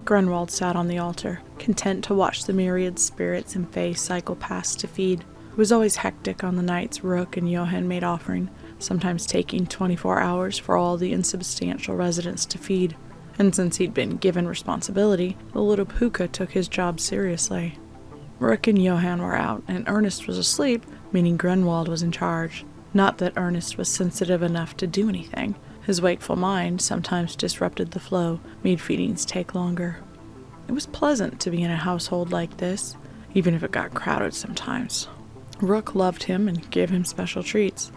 Grunwald sat on the altar, content to watch the myriad spirits and fae cycle past to feed. It was always hectic on the nights Rook and Johann made offering, sometimes taking 24 hours for all the insubstantial residents to feed. And since he'd been given responsibility, the little Puka took his job seriously. Rook and Johann were out, and Ernest was asleep, meaning Grunwald was in charge. Not that Ernest was sensitive enough to do anything. His wakeful mind sometimes disrupted the flow, made feedings take longer. It was pleasant to be in a household like this, even if it got crowded sometimes. Rook loved him and gave him special treats.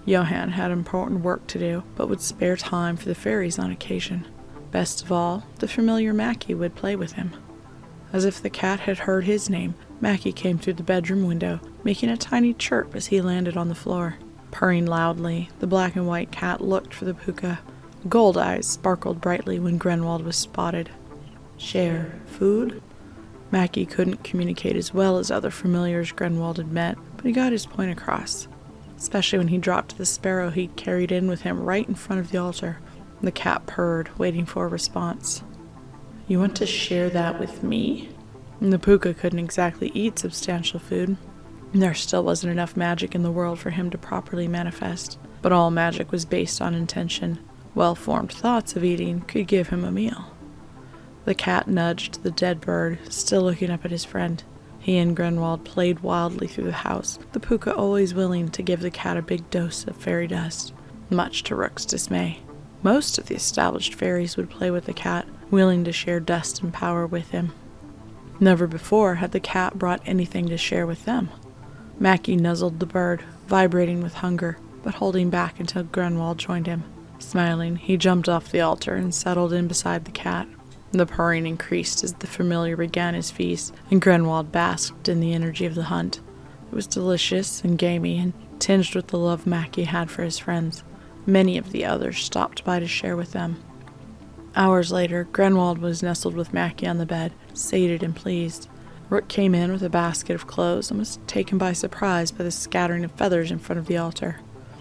Johann had important work to do, but would spare time for the fairies on occasion. Best of all, the familiar Mackie would play with him. As if the cat had heard his name, Mackie came through the bedroom window, making a tiny chirp as he landed on the floor. Purring loudly, the black and white cat looked for the Puka. Gold eyes sparkled brightly when Grunwald was spotted. Share food? Mackie couldn't communicate as well as other familiars Grunwald had met, but he got his point across, especially when he dropped the sparrow he'd carried in with him right in front of the altar. The cat purred, waiting for a response. You want to share that with me? And the Puka couldn't exactly eat substantial food. There still wasn't enough magic in the world for him to properly manifest, but all magic was based on intention. Well-formed thoughts of eating could give him a meal. The cat nudged the dead bird, still looking up at his friend. He and Grunwald played wildly through the house, the Puka always willing to give the cat a big dose of fairy dust, much to Rook's dismay. Most of the established fairies would play with the cat, willing to share dust and power with him. Never before had the cat brought anything to share with them. Mackie nuzzled the bird, vibrating with hunger, but holding back until Grunwald joined him. Smiling, he jumped off the altar and settled in beside the cat. The purring increased as the familiar began his feast, and Grunwald basked in the energy of the hunt. It was delicious and gamey, and tinged with the love Mackie had for his friends. Many of the others stopped by to share with them. Hours later, Grunwald was nestled with Mackie on the bed, sated and pleased. Rook came in with a basket of clothes and was taken by surprise by the scattering of feathers in front of the altar.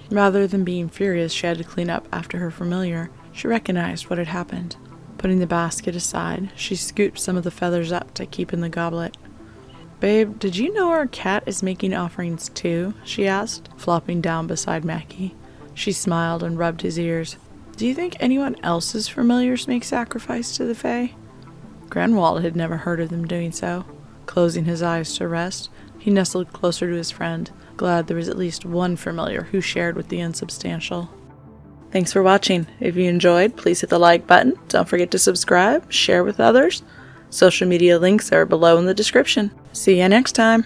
Rather than being furious she had to clean up after her familiar, she recognized what had happened. Putting the basket aside, she scooped some of the feathers up to keep in the goblet. "Babe, did you know our cat is making offerings too?" she asked, flopping down beside Mackie. She smiled and rubbed his ears. "Do you think anyone else's familiars make sacrifice to the fae?" Grunwald had never heard of them doing so. Closing his eyes to rest, he nestled closer to his friend, glad there was at least one familiar who shared with the insubstantial. Thanks for watching. If you enjoyed, please hit the like button. Don't forget to subscribe, share with others. Social media links are below in the description. See you next time.